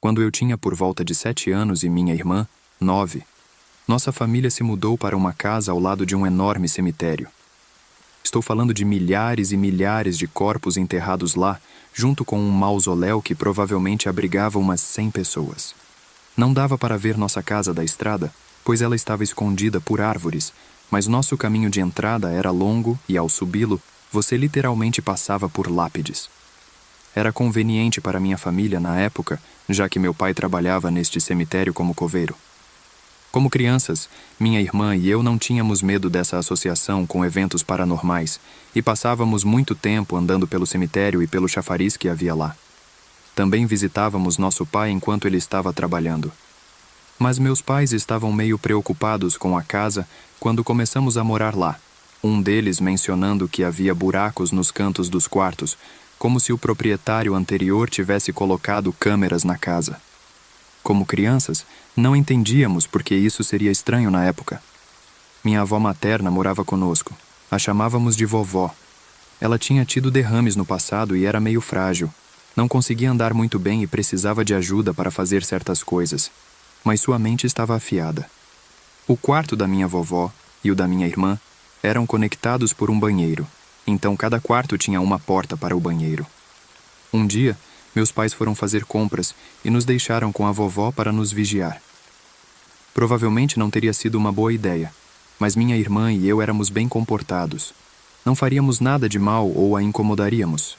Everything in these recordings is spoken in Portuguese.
Quando eu tinha por volta de 7 anos e minha irmã, 9, nossa família se mudou para uma casa ao lado de um enorme cemitério. Estou falando de milhares e milhares de corpos enterrados lá, junto com um mausoléu que provavelmente abrigava umas 100 pessoas. Não dava para ver nossa casa da estrada, pois ela estava escondida por árvores, mas nosso caminho de entrada era longo e, ao subi-lo, você literalmente passava por lápides. Era conveniente para minha família na época, já que meu pai trabalhava neste cemitério como coveiro. Como crianças, minha irmã e eu não tínhamos medo dessa associação com eventos paranormais e passávamos muito tempo andando pelo cemitério e pelo chafariz que havia lá. Também visitávamos nosso pai enquanto ele estava trabalhando. Mas meus pais estavam meio preocupados com a casa quando começamos a morar lá, um deles mencionando que havia buracos nos cantos dos quartos, como se o proprietário anterior tivesse colocado câmeras na casa. Como crianças, não entendíamos porque isso seria estranho na época. Minha avó materna morava conosco. A chamávamos de vovó. Ela tinha tido derrames no passado e era meio frágil. Não conseguia andar muito bem e precisava de ajuda para fazer certas coisas. Mas sua mente estava afiada. O quarto da minha vovó e o da minha irmã eram conectados por um banheiro. Então cada quarto tinha uma porta para o banheiro. Um dia, meus pais foram fazer compras e nos deixaram com a vovó para nos vigiar. Provavelmente não teria sido uma boa ideia, mas minha irmã e eu éramos bem comportados. Não faríamos nada de mal ou a incomodaríamos.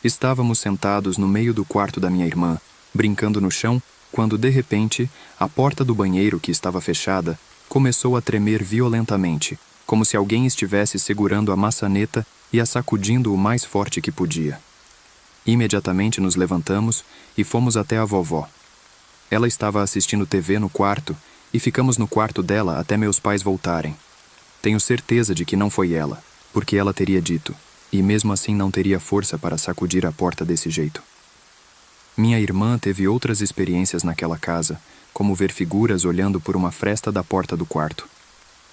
Estávamos sentados no meio do quarto da minha irmã, brincando no chão, quando de repente, a porta do banheiro, que estava fechada, começou a tremer violentamente, como se alguém estivesse segurando a maçaneta e a sacudindo o mais forte que podia. Imediatamente nos levantamos e fomos até a vovó. Ela estava assistindo TV no quarto e ficamos no quarto dela até meus pais voltarem. Tenho certeza de que não foi ela, porque ela teria dito, e mesmo assim não teria força para sacudir a porta desse jeito. Minha irmã teve outras experiências naquela casa, como ver figuras olhando por uma fresta da porta do quarto.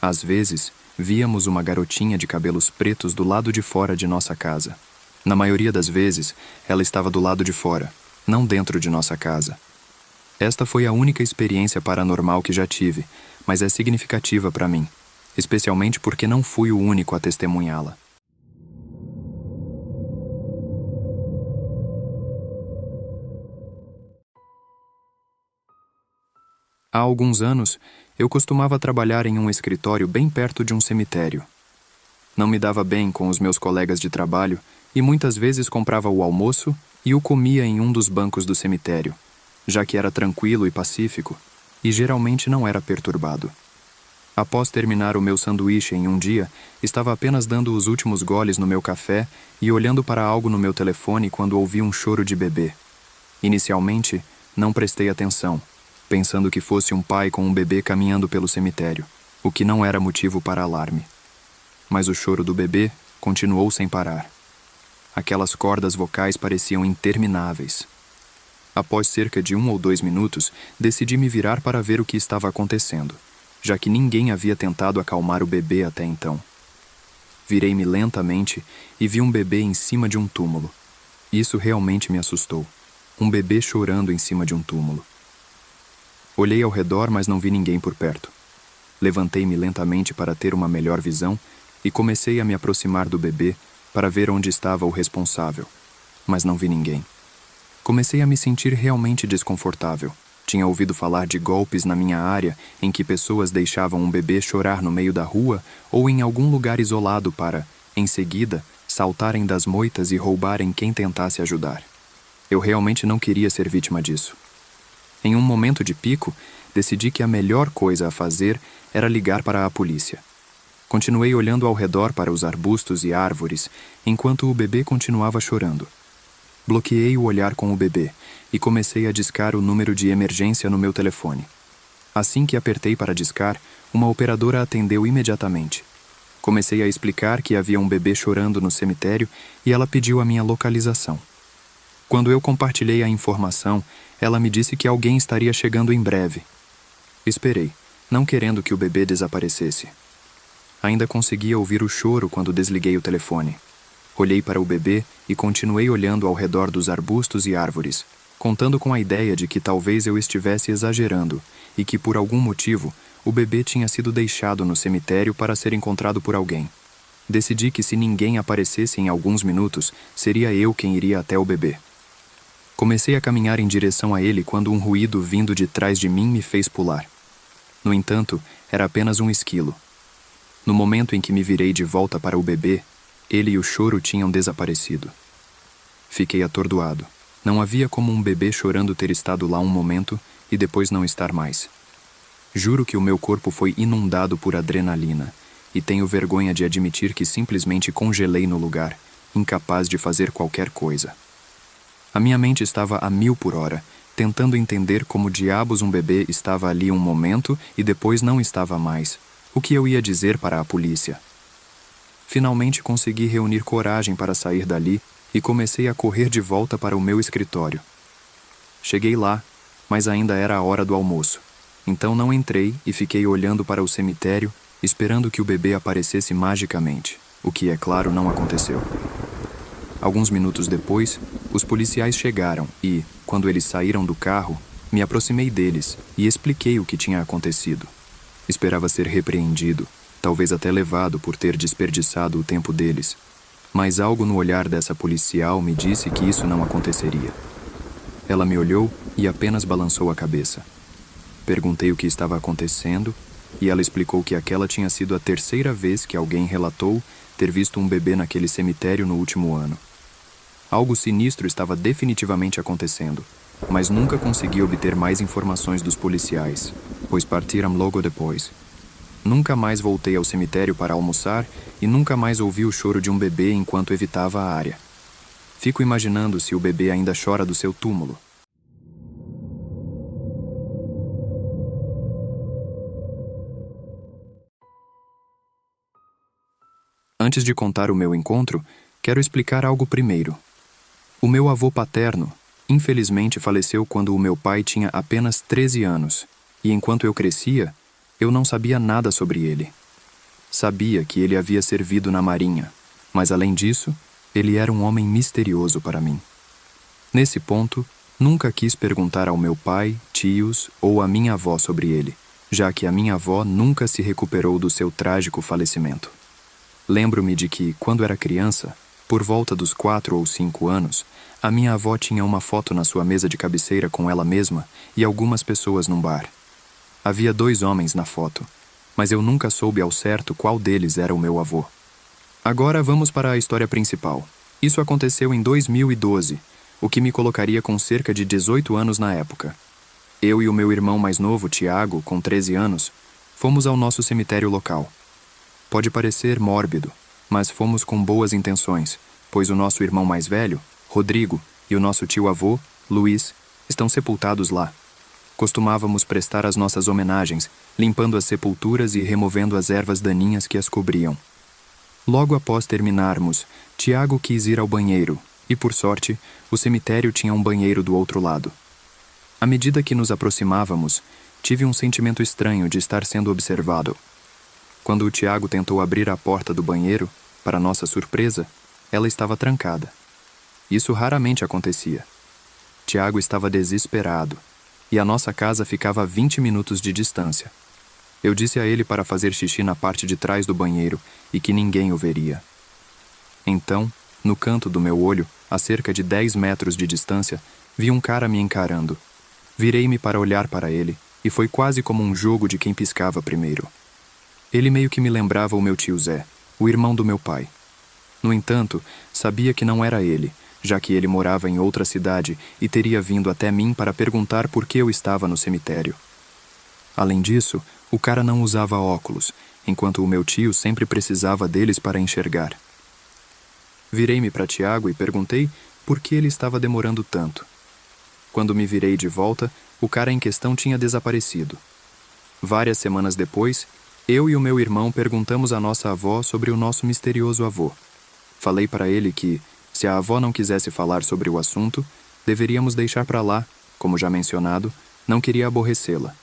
Às vezes, víamos uma garotinha de cabelos pretos do lado de fora de nossa casa. Na maioria das vezes, ela estava do lado de fora, não dentro de nossa casa. Esta foi a única experiência paranormal que já tive, mas é significativa para mim, especialmente porque não fui o único a testemunhá-la. Há alguns anos, eu costumava trabalhar em um escritório bem perto de um cemitério. Não me dava bem com os meus colegas de trabalho e muitas vezes comprava o almoço e o comia em um dos bancos do cemitério, já que era tranquilo e pacífico, e geralmente não era perturbado. Após terminar o meu sanduíche em um dia, estava apenas dando os últimos goles no meu café e olhando para algo no meu telefone quando ouvi um choro de bebê. Inicialmente, não prestei atenção, pensando que fosse um pai com um bebê caminhando pelo cemitério, o que não era motivo para alarme. Mas o choro do bebê continuou sem parar. Aquelas cordas vocais pareciam intermináveis. Após cerca de 1 ou 2 minutos, decidi me virar para ver o que estava acontecendo, já que ninguém havia tentado acalmar o bebê até então. Virei-me lentamente e vi um bebê em cima de um túmulo. Isso realmente me assustou. Um bebê chorando em cima de um túmulo. Olhei ao redor, mas não vi ninguém por perto. Levantei-me lentamente para ter uma melhor visão e comecei a me aproximar do bebê para ver onde estava o responsável, mas não vi ninguém. Comecei a me sentir realmente desconfortável. Tinha ouvido falar de golpes na minha área em que pessoas deixavam um bebê chorar no meio da rua ou em algum lugar isolado para, em seguida, saltarem das moitas e roubarem quem tentasse ajudar. Eu realmente não queria ser vítima disso. Em um momento de pico, decidi que a melhor coisa a fazer era ligar para a polícia. Continuei olhando ao redor para os arbustos e árvores, enquanto o bebê continuava chorando. Bloqueei o olhar com o bebê e comecei a discar o número de emergência no meu telefone. Assim que apertei para discar, uma operadora atendeu imediatamente. Comecei a explicar que havia um bebê chorando no cemitério e ela pediu a minha localização. Quando eu compartilhei a informação, ela me disse que alguém estaria chegando em breve. Esperei, não querendo que o bebê desaparecesse. Ainda conseguia ouvir o choro quando desliguei o telefone. Olhei para o bebê e continuei olhando ao redor dos arbustos e árvores, contando com a ideia de que talvez eu estivesse exagerando e que, por algum motivo, o bebê tinha sido deixado no cemitério para ser encontrado por alguém. Decidi que se ninguém aparecesse em alguns minutos, seria eu quem iria até o bebê. Comecei a caminhar em direção a ele quando um ruído vindo de trás de mim me fez pular. No entanto, era apenas um esquilo. No momento em que me virei de volta para o bebê, ele e o choro tinham desaparecido. Fiquei atordoado. Não havia como um bebê chorando ter estado lá um momento e depois não estar mais. Juro que o meu corpo foi inundado por adrenalina e tenho vergonha de admitir que simplesmente congelei no lugar, incapaz de fazer qualquer coisa. A minha mente estava a 1000 por hora, tentando entender como diabos um bebê estava ali um momento e depois não estava mais. O que eu ia dizer para a polícia? Finalmente consegui reunir coragem para sair dali e comecei a correr de volta para o meu escritório. Cheguei lá, mas ainda era a hora do almoço. Então não entrei e fiquei olhando para o cemitério, esperando que o bebê aparecesse magicamente, o que, é claro, não aconteceu. Alguns minutos depois, os policiais chegaram e, quando eles saíram do carro, me aproximei deles e expliquei o que tinha acontecido. Esperava ser repreendido, talvez até levado por ter desperdiçado o tempo deles. Mas algo no olhar dessa policial me disse que isso não aconteceria. Ela me olhou e apenas balançou a cabeça. Perguntei o que estava acontecendo e ela explicou que aquela tinha sido a terceira vez que alguém relatou ter visto um bebê naquele cemitério no último ano. Algo sinistro estava definitivamente acontecendo, mas nunca consegui obter mais informações dos policiais, pois partiram logo depois. Nunca mais voltei ao cemitério para almoçar e nunca mais ouvi o choro de um bebê enquanto evitava a área. Fico imaginando se o bebê ainda chora do seu túmulo. Antes de contar o meu encontro, quero explicar algo primeiro. O meu avô paterno, infelizmente, faleceu quando o meu pai tinha apenas 13 anos, e enquanto eu crescia, eu não sabia nada sobre ele. Sabia que ele havia servido na marinha, mas além disso, ele era um homem misterioso para mim. Nesse ponto, nunca quis perguntar ao meu pai, tios ou à minha avó sobre ele, já que a minha avó nunca se recuperou do seu trágico falecimento. Lembro-me de que, quando era criança, por volta dos 4 ou 5 anos, a minha avó tinha uma foto na sua mesa de cabeceira com ela mesma e algumas pessoas num bar. Havia 2 homens na foto, mas eu nunca soube ao certo qual deles era o meu avô. Agora vamos para a história principal. Isso aconteceu em 2012, o que me colocaria com cerca de 18 anos na época. Eu e o meu irmão mais novo, Tiago, com 13 anos, fomos ao nosso cemitério local. Pode parecer mórbido, mas fomos com boas intenções, pois o nosso irmão mais velho, Rodrigo, e o nosso tio-avô, Luiz, estão sepultados lá. Costumávamos prestar as nossas homenagens, limpando as sepulturas e removendo as ervas daninhas que as cobriam. Logo após terminarmos, Tiago quis ir ao banheiro, e por sorte, o cemitério tinha um banheiro do outro lado. À medida que nos aproximávamos, tive um sentimento estranho de estar sendo observado. Quando o Tiago tentou abrir a porta do banheiro, para nossa surpresa, ela estava trancada. Isso raramente acontecia. Tiago estava desesperado, e a nossa casa ficava a 20 minutos de distância. Eu disse a ele para fazer xixi na parte de trás do banheiro e que ninguém o veria. Então, no canto do meu olho, a cerca de 10 metros de distância, vi um cara me encarando. Virei-me para olhar para ele, e foi quase como um jogo de quem piscava primeiro. Ele meio que me lembrava o meu tio Zé, o irmão do meu pai. No entanto, sabia que não era ele, já que ele morava em outra cidade e teria vindo até mim para perguntar por que eu estava no cemitério. Além disso, o cara não usava óculos, enquanto o meu tio sempre precisava deles para enxergar. Virei-me para Tiago e perguntei por que ele estava demorando tanto. Quando me virei de volta, o cara em questão tinha desaparecido. Várias semanas depois, eu e o meu irmão perguntamos à nossa avó sobre o nosso misterioso avô. Falei para ele que, se a avó não quisesse falar sobre o assunto, deveríamos deixar para lá, como já mencionado, não queria aborrecê-la.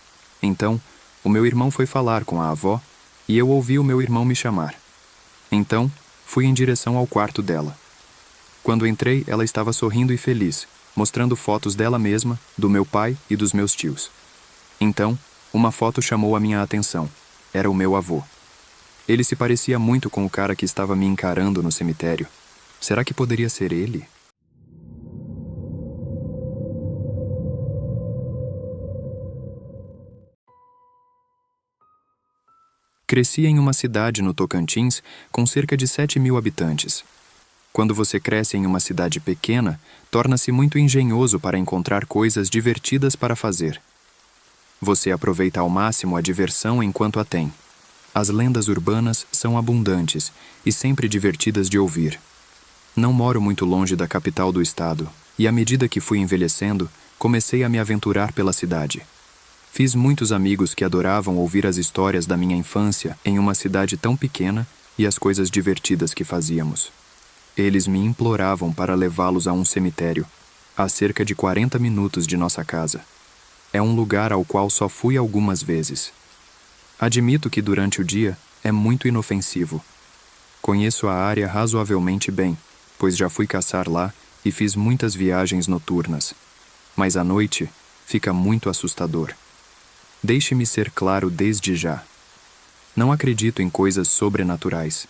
Então, o meu irmão foi falar com a avó e eu ouvi o meu irmão me chamar. Então, fui em direção ao quarto dela. Quando entrei, ela estava sorrindo e feliz, mostrando fotos dela mesma, do meu pai e dos meus tios. Então, uma foto chamou a minha atenção. Era o meu avô. Ele se parecia muito com o cara que estava me encarando no cemitério. Será que poderia ser ele? Cresci em uma cidade no Tocantins com cerca de 7.000 habitantes. Quando você cresce em uma cidade pequena, torna-se muito engenhoso para encontrar coisas divertidas para fazer. Você aproveita ao máximo a diversão enquanto a tem. As lendas urbanas são abundantes e sempre divertidas de ouvir. Não moro muito longe da capital do estado, e à medida que fui envelhecendo, comecei a me aventurar pela cidade. Fiz muitos amigos que adoravam ouvir as histórias da minha infância em uma cidade tão pequena e as coisas divertidas que fazíamos. Eles me imploravam para levá-los a um cemitério, a cerca de 40 minutos de nossa casa. É um lugar ao qual só fui algumas vezes. Admito que durante o dia é muito inofensivo. Conheço a área razoavelmente bem, pois já fui caçar lá e fiz muitas viagens noturnas. Mas à noite fica muito assustador. Deixe-me ser claro desde já. Não acredito em coisas sobrenaturais.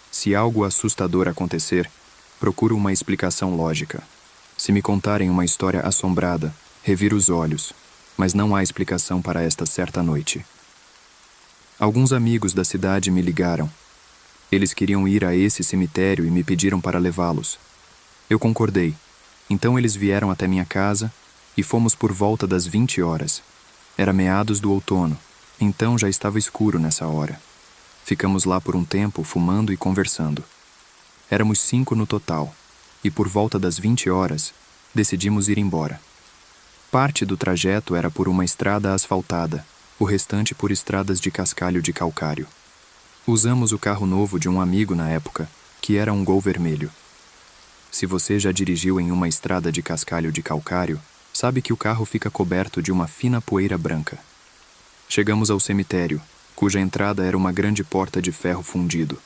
Se algo assustador acontecer, procuro uma explicação lógica. Se me contarem uma história assombrada, reviro os olhos, mas não há explicação para esta certa noite. Alguns amigos da cidade me ligaram. Eles queriam ir a esse cemitério e me pediram para levá-los. Eu concordei. Então eles vieram até minha casa e fomos por volta das 20 horas. Era meados do outono, então já estava escuro nessa hora. Ficamos lá por um tempo, fumando e conversando. Éramos 5 no total, e por volta das 20 horas, decidimos ir embora. Parte do trajeto era por uma estrada asfaltada, o restante por estradas de cascalho de calcário. Usamos o carro novo de um amigo na época, que era um Gol vermelho. Se você já dirigiu em uma estrada de cascalho de calcário, sabe que o carro fica coberto de uma fina poeira branca. Chegamos ao cemitério, cuja entrada era uma grande porta de ferro fundido.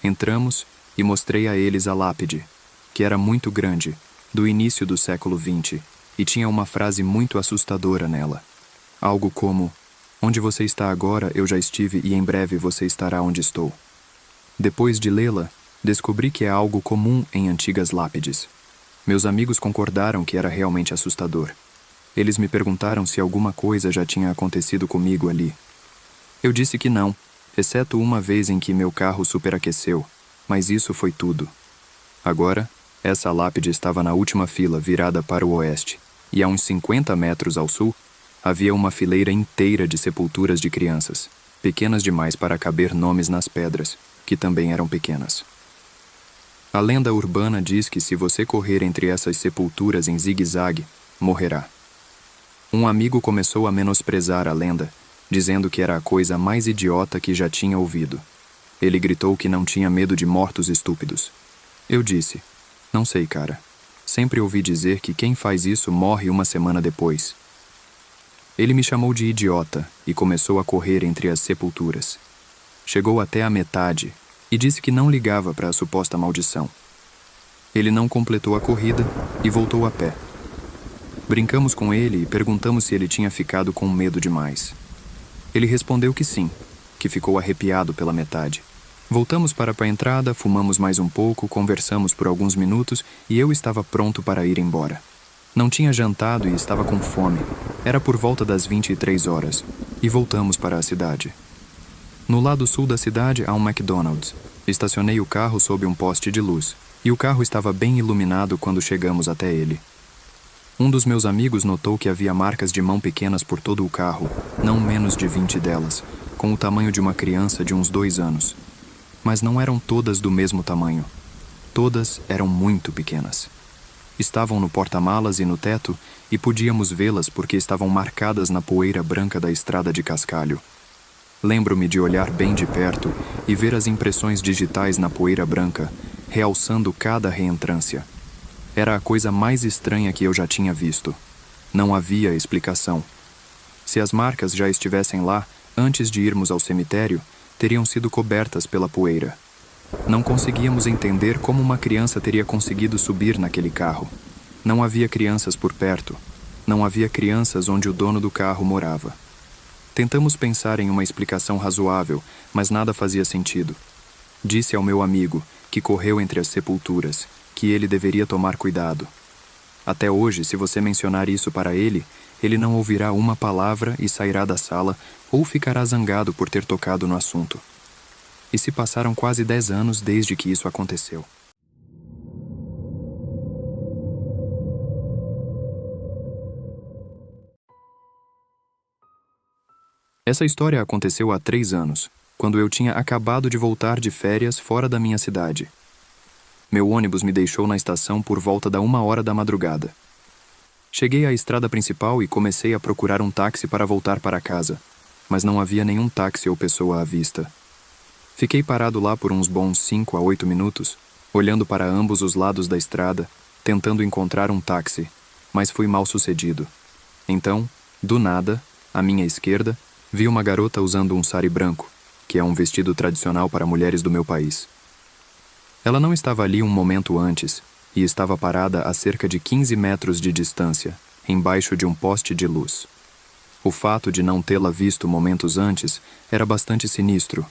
Entramos e mostrei a eles a lápide, que era muito grande, do início do século XX, e tinha uma frase muito assustadora nela. Algo como: "Onde você está agora, eu já estive e em breve você estará onde estou." Depois de lê-la, descobri que é algo comum em antigas lápides. Meus amigos concordaram que era realmente assustador. Eles me perguntaram se alguma coisa já tinha acontecido comigo ali. Eu disse que não, exceto uma vez em que meu carro superaqueceu, mas isso foi tudo. Agora, essa lápide estava na última fila, virada para o oeste, e a uns 50 metros ao sul, havia uma fileira inteira de sepulturas de crianças, pequenas demais para caber nomes nas pedras, que também eram pequenas. A lenda urbana diz que se você correr entre essas sepulturas em zigue-zague, morrerá. Um amigo começou a menosprezar a lenda, dizendo que era a coisa mais idiota que já tinha ouvido. Ele gritou que não tinha medo de mortos estúpidos. Eu disse: "Não sei, cara. Sempre ouvi dizer que quem faz isso morre uma semana depois." Ele me chamou de idiota e começou a correr entre as sepulturas. Chegou até a metade e disse que não ligava para a suposta maldição. Ele não completou a corrida e voltou a pé. Brincamos com ele e perguntamos se ele tinha ficado com medo demais. Ele respondeu que sim, que ficou arrepiado pela metade. Voltamos para a entrada, fumamos mais um pouco, conversamos por alguns minutos e eu estava pronto para ir embora. Não tinha jantado e estava com fome. Era por volta das 23 horas e voltamos para a cidade. No lado sul da cidade há um McDonald's. Estacionei o carro sob um poste de luz, e o carro estava bem iluminado quando chegamos até ele. Um dos meus amigos notou que havia marcas de mão pequenas por todo o carro, não menos de 20 delas, com o tamanho de uma criança de uns 2 anos. Mas não eram todas do mesmo tamanho. Todas eram muito pequenas. Estavam no porta-malas e no teto, e podíamos vê-las porque estavam marcadas na poeira branca da estrada de cascalho. Lembro-me de olhar bem de perto e ver as impressões digitais na poeira branca, realçando cada reentrância. Era a coisa mais estranha que eu já tinha visto. Não havia explicação. Se as marcas já estivessem lá, antes de irmos ao cemitério, teriam sido cobertas pela poeira. Não conseguíamos entender como uma criança teria conseguido subir naquele carro. Não havia crianças por perto. Não havia crianças onde o dono do carro morava. Tentamos pensar em uma explicação razoável, mas nada fazia sentido. Disse ao meu amigo, que correu entre as sepulturas, que ele deveria tomar cuidado. Até hoje, se você mencionar isso para ele, ele não ouvirá uma palavra e sairá da sala ou ficará zangado por ter tocado no assunto. E se passaram quase 10 anos desde que isso aconteceu. Essa história aconteceu há 3 anos, quando eu tinha acabado de voltar de férias fora da minha cidade. Meu ônibus me deixou na estação por volta da 1h da madrugada. Cheguei à estrada principal e comecei a procurar um táxi para voltar para casa, mas não havia nenhum táxi ou pessoa à vista. Fiquei parado lá por uns bons 5 a 8 minutos, olhando para ambos os lados da estrada, tentando encontrar um táxi, mas fui mal sucedido. Então, do nada, à minha esquerda, vi uma garota usando um sari branco, que é um vestido tradicional para mulheres do meu país. Ela não estava ali um momento antes, e estava parada a cerca de 15 metros de distância, embaixo de um poste de luz. O fato de não tê-la visto momentos antes era bastante sinistro,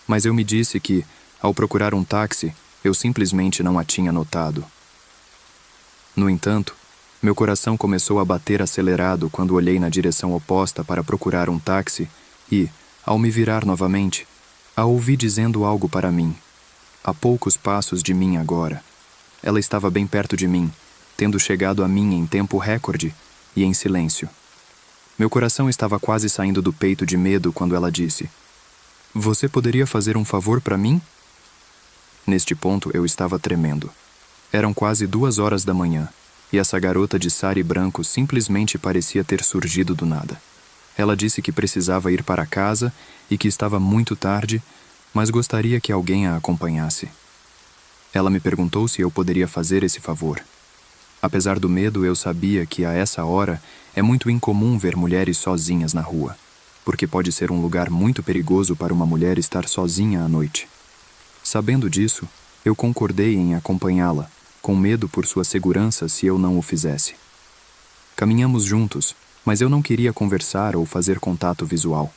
mas eu me disse que, ao procurar um táxi, eu simplesmente não a tinha notado. No entanto, meu coração começou a bater acelerado quando olhei na direção oposta para procurar um táxi e, ao me virar novamente, a ouvi dizendo algo para mim. A poucos passos de mim agora. Ela estava bem perto de mim, tendo chegado a mim em tempo recorde e em silêncio. Meu coração estava quase saindo do peito de medo quando ela disse: "Você poderia fazer um favor para mim?" Neste ponto eu estava tremendo. Eram quase 2h da manhã. E essa garota de sari branco simplesmente parecia ter surgido do nada. Ela disse que precisava ir para casa e que estava muito tarde, mas gostaria que alguém a acompanhasse. Ela me perguntou se eu poderia fazer esse favor. Apesar do medo, eu sabia que a essa hora é muito incomum ver mulheres sozinhas na rua, porque pode ser um lugar muito perigoso para uma mulher estar sozinha à noite. Sabendo disso, eu concordei em acompanhá-la, com medo por sua segurança se eu não o fizesse. Caminhamos juntos, mas eu não queria conversar ou fazer contato visual.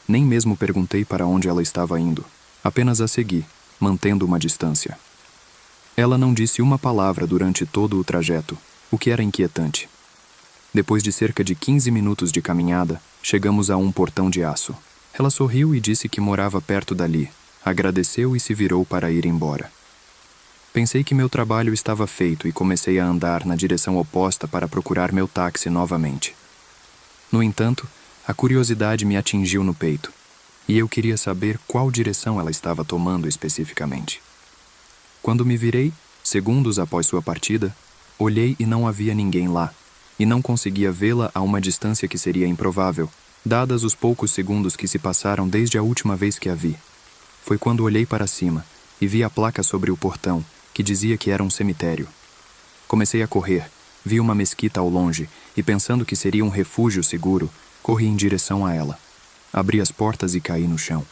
Nem mesmo perguntei para onde ela estava indo, apenas a segui, mantendo uma distância. Ela não disse uma palavra durante todo o trajeto, o que era inquietante. Depois de cerca de 15 minutos de caminhada, chegamos a um portão de aço. Ela sorriu e disse que morava perto dali, agradeceu e se virou para ir embora. Pensei que meu trabalho estava feito e comecei a andar na direção oposta para procurar meu táxi novamente. No entanto, a curiosidade me atingiu no peito, e eu queria saber qual direção ela estava tomando especificamente. Quando me virei, segundos após sua partida, olhei e não havia ninguém lá, e não conseguia vê-la a uma distância que seria improvável, dadas os poucos segundos que se passaram desde a última vez que a vi. Foi quando olhei para cima e vi a placa sobre o portão, que dizia que era um cemitério. Comecei a correr, vi uma mesquita ao longe e, pensando que seria um refúgio seguro, corri em direção a ela. Abri as portas e caí no chão.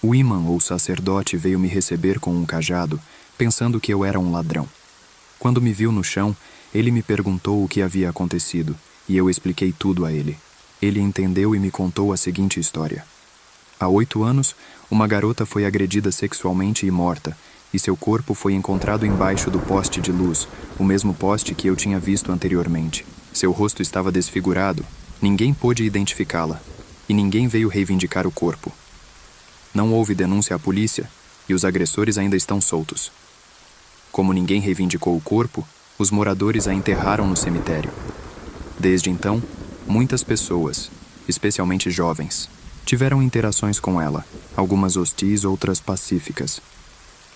O imã ou sacerdote veio me receber com um cajado, pensando que eu era um ladrão. Quando me viu no chão, ele me perguntou o que havia acontecido, e eu expliquei tudo a ele. Ele entendeu e me contou a seguinte história. Há 8 anos, uma garota foi agredida sexualmente e morta, e seu corpo foi encontrado embaixo do poste de luz, o mesmo poste que eu tinha visto anteriormente. Seu rosto estava desfigurado, ninguém pôde identificá-la, e ninguém veio reivindicar o corpo. Não houve denúncia à polícia, e os agressores ainda estão soltos. Como ninguém reivindicou o corpo, os moradores a enterraram no cemitério. Desde então, muitas pessoas, especialmente jovens, tiveram interações com ela, algumas hostis, outras pacíficas.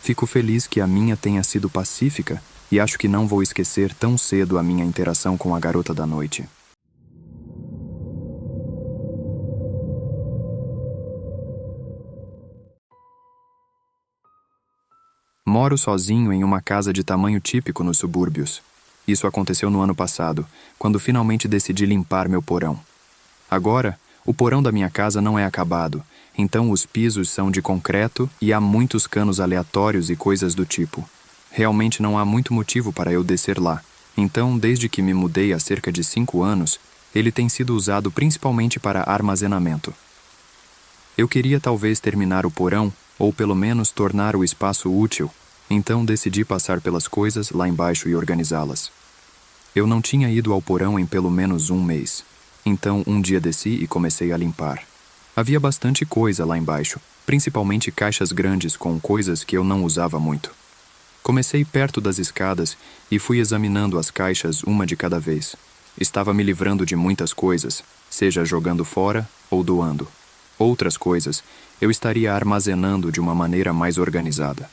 Fico feliz que a minha tenha sido pacífica e acho que não vou esquecer tão cedo a minha interação com a garota da noite. Moro sozinho em uma casa de tamanho típico nos subúrbios. Isso aconteceu no ano passado, quando finalmente decidi limpar meu porão. Agora, o porão da minha casa não é acabado, então os pisos são de concreto e há muitos canos aleatórios e coisas do tipo. Realmente não há muito motivo para eu descer lá, Então, desde que me mudei há cerca de 5 anos, ele tem sido usado principalmente para armazenamento. Eu queria talvez terminar o porão, ou pelo menos tornar o espaço útil, então decidi passar pelas coisas lá embaixo e organizá-las. Eu não tinha ido ao porão em pelo menos um mês, então um dia desci e comecei a limpar. Havia bastante coisa lá embaixo, principalmente caixas grandes com coisas que eu não usava muito. Comecei perto das escadas e fui examinando as caixas uma de cada vez. Estava me livrando de muitas coisas, seja jogando fora ou doando. Outras coisas eu estaria armazenando de uma maneira mais organizada.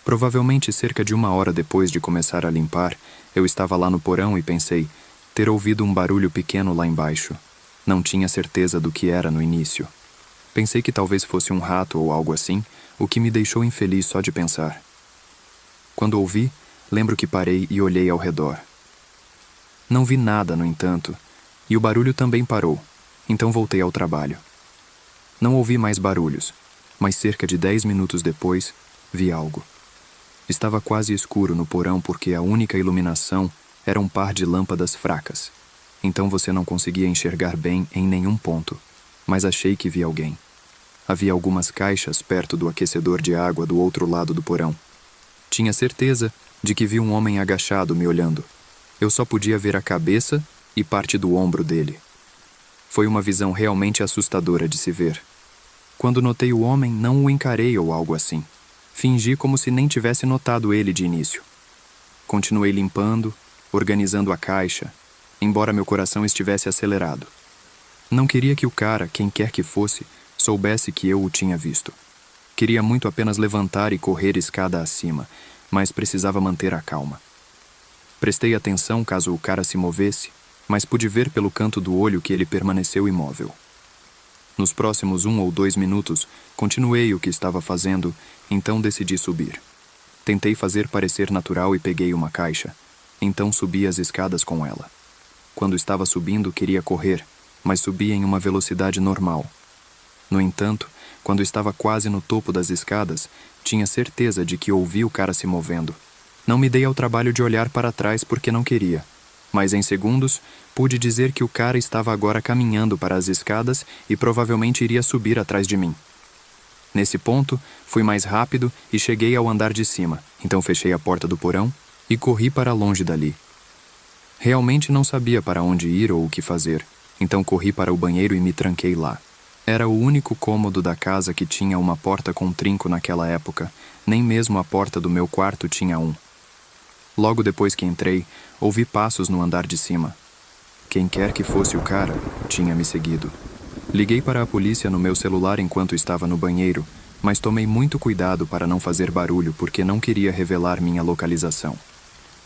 Provavelmente cerca de 1 hora depois de começar a limpar, eu estava lá no porão e pensei ter ouvido um barulho pequeno lá embaixo. Não tinha certeza do que era no início. Pensei que talvez fosse um rato ou algo assim, o que me deixou infeliz só de pensar. Quando ouvi, lembro que parei e olhei ao redor. Não vi nada, no entanto, e o barulho também parou, então voltei ao trabalho. Não ouvi mais barulhos, mas cerca de 10 minutos depois, vi algo. Estava quase escuro no porão porque a única iluminação era um par de lâmpadas fracas. Então você não conseguia enxergar bem em nenhum ponto, mas achei que vi alguém. Havia algumas caixas perto do aquecedor de água do outro lado do porão. Tinha certeza de que vi um homem agachado me olhando. Eu só podia ver a cabeça e parte do ombro dele. Foi uma visão realmente assustadora de se ver. Quando notei o homem, não o encarei ou algo assim. Fingi como se nem tivesse notado ele de início. Continuei limpando, organizando a caixa, embora meu coração estivesse acelerado. Não queria que o cara, quem quer que fosse, soubesse que eu o tinha visto. Queria muito apenas levantar e correr escada acima, mas precisava manter a calma. Prestei atenção caso o cara se movesse, mas pude ver pelo canto do olho que ele permaneceu imóvel. Nos próximos 1 ou 2 minutos, continuei o que estava fazendo, então decidi subir. Tentei fazer parecer natural e peguei uma caixa, então subi as escadas com ela. Quando estava subindo, queria correr, mas subi em uma velocidade normal. No entanto, quando estava quase no topo das escadas, tinha certeza de que ouvi o cara se movendo. Não me dei ao trabalho de olhar para trás porque não queria, mas em segundos, pude dizer que o cara estava agora caminhando para as escadas e provavelmente iria subir atrás de mim. Nesse ponto, fui mais rápido e cheguei ao andar de cima, então fechei a porta do porão e corri para longe dali. Realmente não sabia para onde ir ou o que fazer, então corri para o banheiro e me tranquei lá. Era o único cômodo da casa que tinha uma porta com trinco naquela época, nem mesmo a porta do meu quarto tinha um. Logo depois que entrei, ouvi passos no andar de cima. Quem quer que fosse o cara, tinha me seguido. Liguei para a polícia no meu celular enquanto estava no banheiro, mas tomei muito cuidado para não fazer barulho porque não queria revelar minha localização.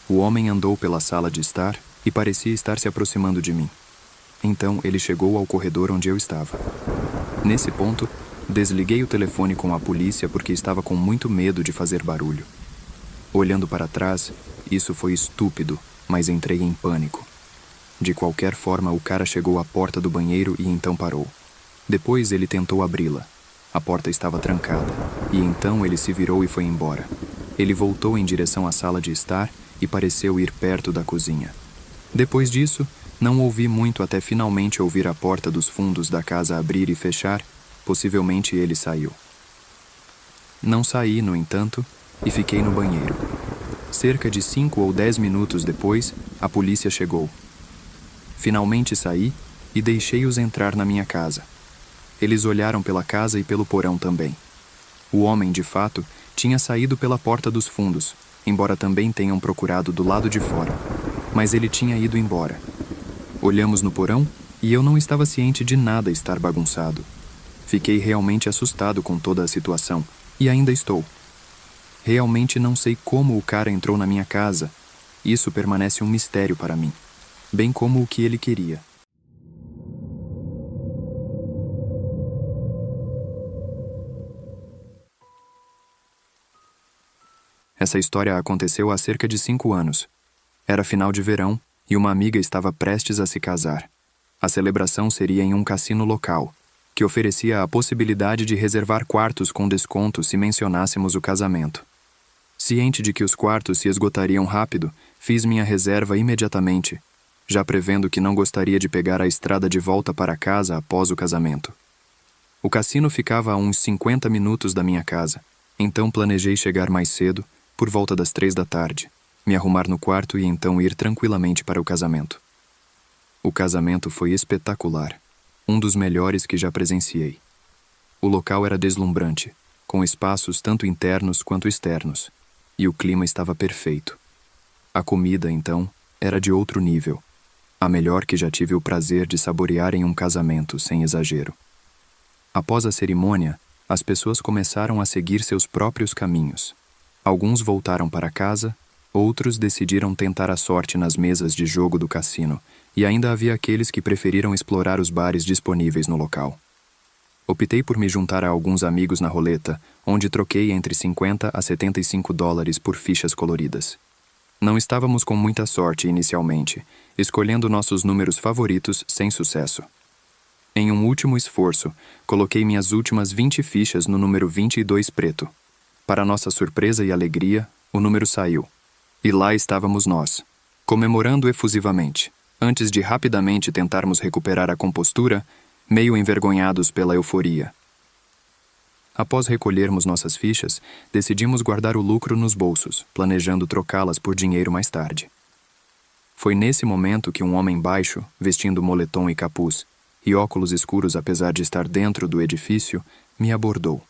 O homem andou pela sala de estar e parecia estar se aproximando de mim. Então ele chegou ao corredor onde eu estava. Nesse ponto, desliguei o telefone com a polícia porque estava com muito medo de fazer barulho. Olhando para trás, isso foi estúpido, mas entrei em pânico. De qualquer forma, o cara chegou à porta do banheiro e então parou. Depois ele tentou abri-la. A porta estava trancada, e então ele se virou e foi embora. Ele voltou em direção à sala de estar e pareceu ir perto da cozinha. Depois disso, não ouvi muito até finalmente ouvir a porta dos fundos da casa abrir e fechar. Possivelmente ele saiu. Não saí, no entanto, e fiquei no banheiro. Cerca de 5 ou 10 minutos depois, a polícia chegou. Finalmente saí e deixei-os entrar na minha casa. Eles olharam pela casa e pelo porão também. O homem, de fato, tinha saído pela porta dos fundos, embora também tenham procurado do lado de fora. Mas ele tinha ido embora. Olhamos no porão e eu não estava ciente de nada estar bagunçado. Fiquei realmente assustado com toda a situação, e ainda estou. Realmente não sei como o cara entrou na minha casa. Isso permanece um mistério para mim, bem como o que ele queria. Essa história aconteceu há cerca de 5 anos. Era final de verão e uma amiga estava prestes a se casar. A celebração seria em um cassino local, que oferecia a possibilidade de reservar quartos com desconto se mencionássemos o casamento. Ciente de que os quartos se esgotariam rápido, fiz minha reserva imediatamente, já prevendo que não gostaria de pegar a estrada de volta para casa após o casamento. O cassino ficava a uns 50 minutos da minha casa, então planejei chegar mais cedo, por volta das 3 da tarde, me arrumar no quarto e então ir tranquilamente para o casamento. O casamento foi espetacular, um dos melhores que já presenciei. O local era deslumbrante, com espaços tanto internos quanto externos, e o clima estava perfeito. A comida, então, era de outro nível, a melhor que já tive o prazer de saborear em um casamento, sem exagero. Após a cerimônia, as pessoas começaram a seguir seus próprios caminhos. Alguns voltaram para casa, outros decidiram tentar a sorte nas mesas de jogo do cassino, e ainda havia aqueles que preferiram explorar os bares disponíveis no local. Optei por me juntar a alguns amigos na roleta, onde troquei entre 50 a 75 dólares por fichas coloridas. Não estávamos com muita sorte inicialmente, escolhendo nossos números favoritos sem sucesso. Em um último esforço, coloquei minhas últimas 20 fichas no número 22 preto. Para nossa surpresa e alegria, o número saiu. E lá estávamos nós, comemorando efusivamente, antes de rapidamente tentarmos recuperar a compostura, meio envergonhados pela euforia. Após recolhermos nossas fichas, decidimos guardar o lucro nos bolsos, planejando trocá-las por dinheiro mais tarde. Foi nesse momento que um homem baixo, vestindo moletom e capuz, e óculos escuros apesar de estar dentro do edifício, me abordou.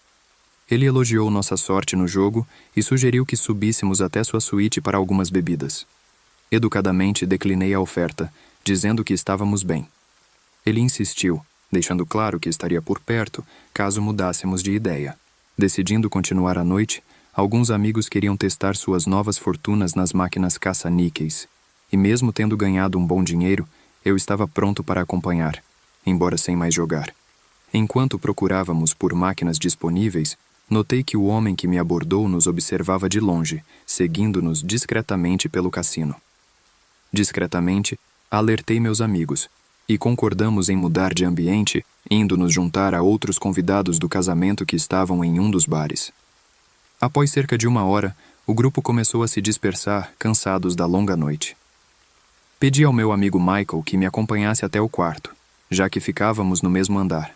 Ele elogiou nossa sorte no jogo e sugeriu que subíssemos até sua suíte para algumas bebidas. Educadamente declinei a oferta, dizendo que estávamos bem. Ele insistiu, deixando claro que estaria por perto caso mudássemos de ideia. Decidindo continuar a noite, alguns amigos queriam testar suas novas fortunas nas máquinas caça-níqueis, e mesmo tendo ganhado um bom dinheiro, eu estava pronto para acompanhar, embora sem mais jogar. Enquanto procurávamos por máquinas disponíveis, notei que o homem que me abordou nos observava de longe, seguindo-nos discretamente pelo cassino. Discretamente, alertei meus amigos, e concordamos em mudar de ambiente, indo nos juntar a outros convidados do casamento que estavam em um dos bares. Após cerca de 1 hora, o grupo começou a se dispersar, cansados da longa noite. Pedi ao meu amigo Michael que me acompanhasse até o quarto, já que ficávamos no mesmo andar.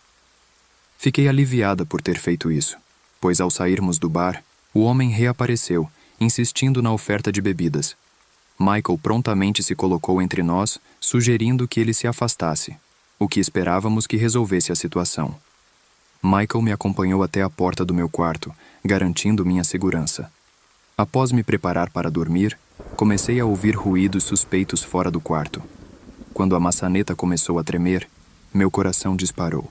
Fiquei aliviada por ter feito isso, pois ao sairmos do bar, o homem reapareceu, insistindo na oferta de bebidas. Michael prontamente se colocou entre nós, sugerindo que ele se afastasse, o que esperávamos que resolvesse a situação. Michael me acompanhou até a porta do meu quarto, garantindo minha segurança. Após me preparar para dormir, comecei a ouvir ruídos suspeitos fora do quarto. Quando a maçaneta começou a tremer, meu coração disparou.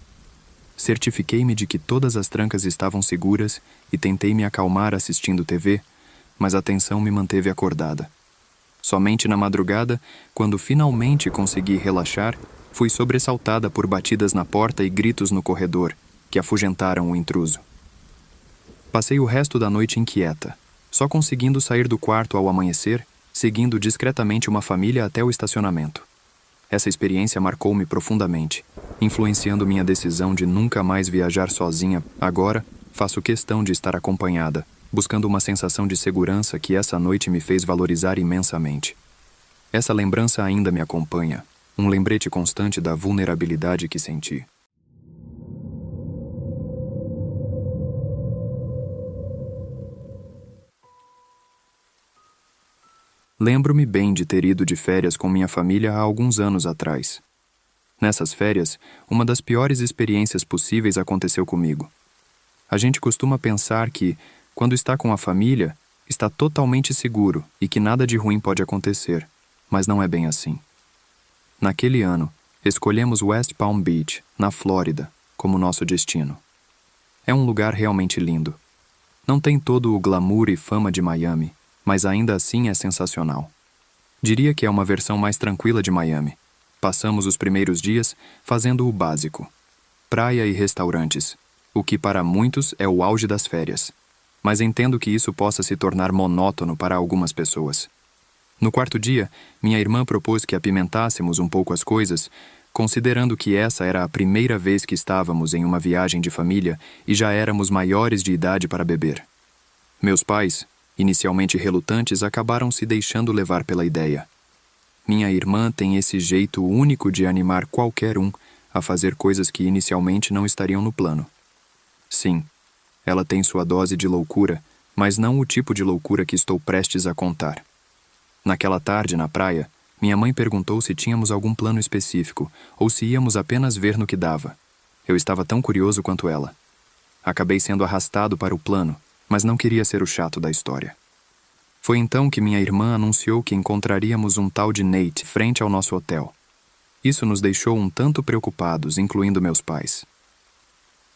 Certifiquei-me de que todas as trancas estavam seguras e tentei me acalmar assistindo TV, mas a tensão me manteve acordada. Somente na madrugada, quando finalmente consegui relaxar, fui sobressaltada por batidas na porta e gritos no corredor, que afugentaram o intruso. Passei o resto da noite inquieta, só conseguindo sair do quarto ao amanhecer, seguindo discretamente uma família até o estacionamento. Essa experiência marcou-me profundamente, influenciando minha decisão de nunca mais viajar sozinha. Agora, faço questão de estar acompanhada, buscando uma sensação de segurança que essa noite me fez valorizar imensamente. Essa lembrança ainda me acompanha, um lembrete constante da vulnerabilidade que senti. Lembro-me bem de ter ido de férias com minha família há alguns anos atrás. Nessas férias, uma das piores experiências possíveis aconteceu comigo. A gente costuma pensar que, quando está com a família, está totalmente seguro e que nada de ruim pode acontecer, mas não é bem assim. Naquele ano, escolhemos West Palm Beach, na Flórida, como nosso destino. É um lugar realmente lindo. Não tem todo o glamour e fama de Miami, mas ainda assim é sensacional. Diria que é uma versão mais tranquila de Miami. Passamos os primeiros dias fazendo o básico: praia e restaurantes, o que para muitos é o auge das férias. Mas entendo que isso possa se tornar monótono para algumas pessoas. No 4º dia, minha irmã propôs que apimentássemos um pouco as coisas, considerando que essa era a primeira vez que estávamos em uma viagem de família e já éramos maiores de idade para beber. Meus pais, Inicialmente relutantes, acabaram se deixando levar pela ideia. Minha irmã tem esse jeito único de animar qualquer um a fazer coisas que inicialmente não estariam no plano. Sim, ela tem sua dose de loucura, mas não o tipo de loucura que estou prestes a contar. Naquela tarde, na praia, minha mãe perguntou se tínhamos algum plano específico ou se íamos apenas ver no que dava. Eu estava tão curioso quanto ela. Acabei sendo arrastado para o plano, mas não queria ser o chato da história. Foi então que minha irmã anunciou que encontraríamos um tal de Nate frente ao nosso hotel. Isso nos deixou um tanto preocupados, incluindo meus pais.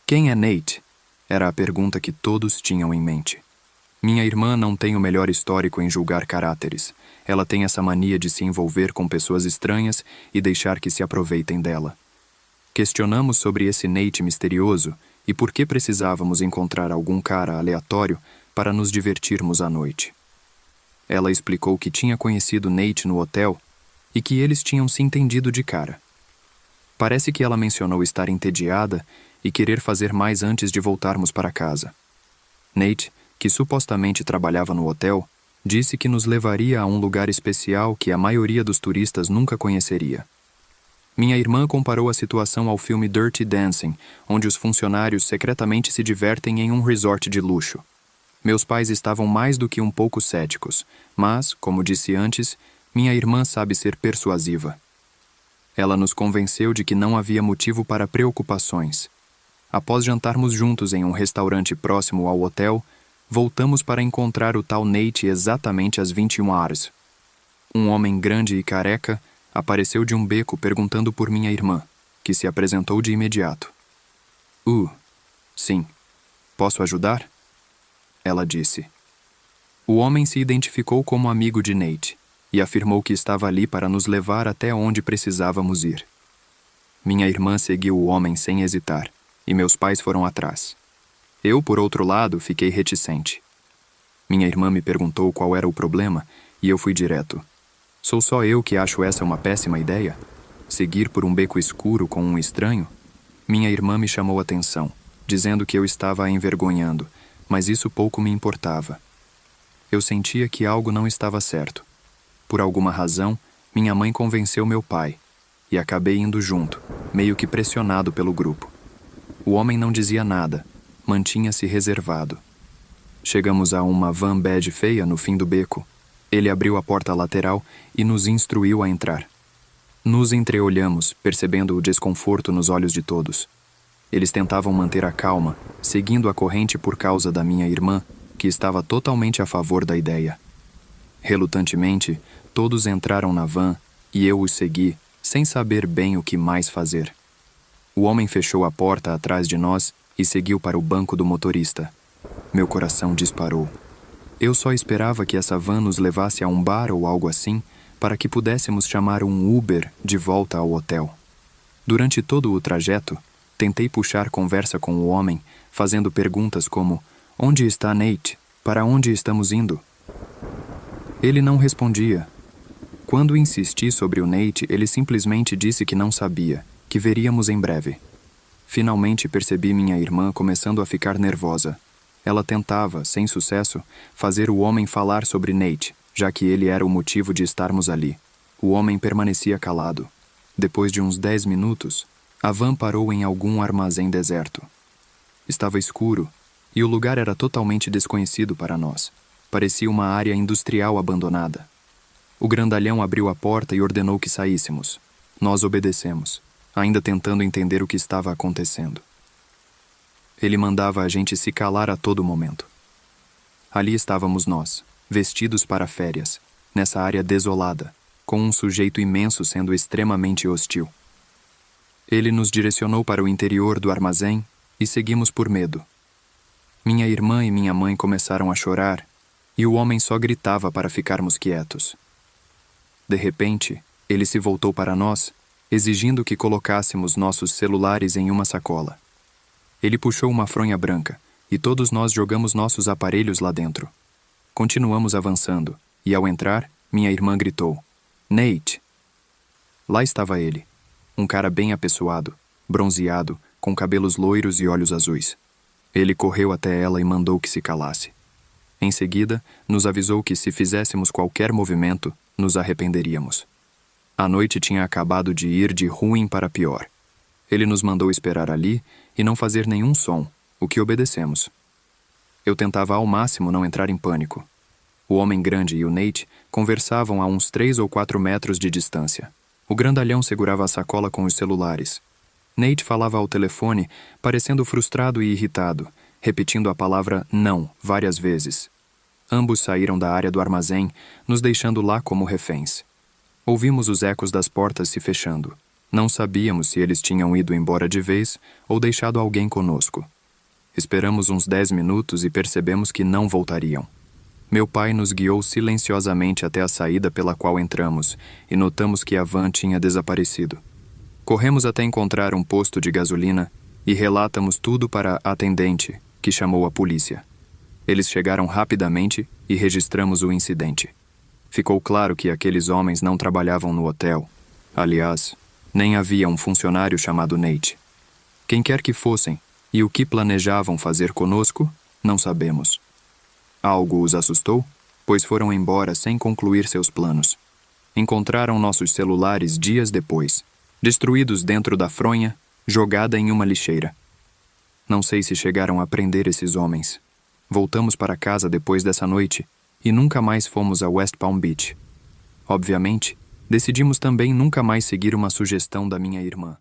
Quem é Nate? Era a pergunta que todos tinham em mente. Minha irmã não tem o melhor histórico em julgar caráteres. Ela tem essa mania de se envolver com pessoas estranhas e deixar que se aproveitem dela. Questionamos sobre esse Nate misterioso e por que precisávamos encontrar algum cara aleatório para nos divertirmos à noite. Ela explicou que tinha conhecido Nate no hotel e que eles tinham se entendido de cara. Parece que ela mencionou estar entediada e querer fazer mais antes de voltarmos para casa. Nate, que supostamente trabalhava no hotel, disse que nos levaria a um lugar especial que a maioria dos turistas nunca conheceria. Minha irmã comparou a situação ao filme Dirty Dancing, onde os funcionários secretamente se divertem em um resort de luxo. Meus pais estavam mais do que um pouco céticos, mas, como disse antes, minha irmã sabe ser persuasiva. Ela nos convenceu de que não havia motivo para preocupações. Após jantarmos juntos em um restaurante próximo ao hotel, voltamos para encontrar o tal Nate exatamente às 21h. Um homem grande e careca apareceu de um beco perguntando por minha irmã, que se apresentou de imediato. Sim. Posso ajudar? Ela disse. O homem se identificou como amigo de Nate e afirmou que estava ali para nos levar até onde precisávamos ir. Minha irmã seguiu o homem sem hesitar, e meus pais foram atrás. Eu, por outro lado, fiquei reticente. Minha irmã me perguntou qual era o problema e eu fui direto. Sou só eu que acho essa uma péssima ideia? Seguir por um beco escuro com um estranho? Minha irmã me chamou a atenção, dizendo que eu estava a envergonhando, mas isso pouco me importava. Eu sentia que algo não estava certo. Por alguma razão, minha mãe convenceu meu pai, e acabei indo junto, meio que pressionado pelo grupo. O homem não dizia nada, mantinha-se reservado. Chegamos a uma van bege feia no fim do beco. Ele abriu a porta lateral e nos instruiu a entrar. Nos entreolhamos, percebendo o desconforto nos olhos de todos. Eles tentavam manter a calma, seguindo a corrente por causa da minha irmã, que estava totalmente a favor da ideia. Relutantemente, todos entraram na van e eu os segui, sem saber bem o que mais fazer. O homem fechou a porta atrás de nós e seguiu para o banco do motorista. Meu coração disparou. Eu só esperava que essa van nos levasse a um bar ou algo assim, para que pudéssemos chamar um Uber de volta ao hotel. Durante todo o trajeto, tentei puxar conversa com o homem, fazendo perguntas como: onde está Nate? Para onde estamos indo? Ele não respondia. Quando insisti sobre o Nate, ele simplesmente disse que não sabia, que veríamos em breve. Finalmente percebi minha irmã começando a ficar nervosa. Ela tentava, sem sucesso, fazer o homem falar sobre Nate, já que ele era o motivo de estarmos ali. O homem permanecia calado. Depois de uns 10 minutos, a van parou em algum armazém deserto. Estava escuro, e o lugar era totalmente desconhecido para nós. Parecia uma área industrial abandonada. O grandalhão abriu a porta e ordenou que saíssemos. Nós obedecemos, ainda tentando entender o que estava acontecendo. Ele mandava a gente se calar a todo momento. Ali estávamos nós, vestidos para férias, nessa área desolada, com um sujeito imenso sendo extremamente hostil. Ele nos direcionou para o interior do armazém e seguimos por medo. Minha irmã e minha mãe começaram a chorar e o homem só gritava para ficarmos quietos. De repente, ele se voltou para nós, exigindo que colocássemos nossos celulares em uma sacola. Ele puxou uma fronha branca, e todos nós jogamos nossos aparelhos lá dentro. Continuamos avançando, e ao entrar, minha irmã gritou: Nate! Lá estava ele, um cara bem apessoado, bronzeado, com cabelos loiros e olhos azuis. Ele correu até ela e mandou que se calasse. Em seguida, nos avisou que se fizéssemos qualquer movimento, nos arrependeríamos. A noite tinha acabado de ir de ruim para pior. Ele nos mandou esperar ali e não fazer nenhum som, o que obedecemos. Eu tentava ao máximo não entrar em pânico. O homem grande e o Nate conversavam a uns 3 ou 4 metros de distância. O grandalhão segurava a sacola com os celulares. Nate falava ao telefone, parecendo frustrado e irritado, repetindo a palavra não várias vezes. Ambos saíram da área do armazém, nos deixando lá como reféns. Ouvimos os ecos das portas se fechando. Não sabíamos se eles tinham ido embora de vez ou deixado alguém conosco. Esperamos uns 10 minutos e percebemos que não voltariam. Meu pai nos guiou silenciosamente até a saída pela qual entramos e notamos que a van tinha desaparecido. Corremos até encontrar um posto de gasolina e relatamos tudo para a atendente, que chamou a polícia. Eles chegaram rapidamente e registramos o incidente. Ficou claro que aqueles homens não trabalhavam no hotel. Aliás, nem havia um funcionário chamado Nate. Quem quer que fossem e o que planejavam fazer conosco, não sabemos. Algo os assustou, pois foram embora sem concluir seus planos. Encontraram nossos celulares dias depois, destruídos dentro da fronha, jogada em uma lixeira. Não sei se chegaram a prender esses homens. Voltamos para casa depois dessa noite e nunca mais fomos a West Palm Beach. Obviamente, decidimos também nunca mais seguir uma sugestão da minha irmã.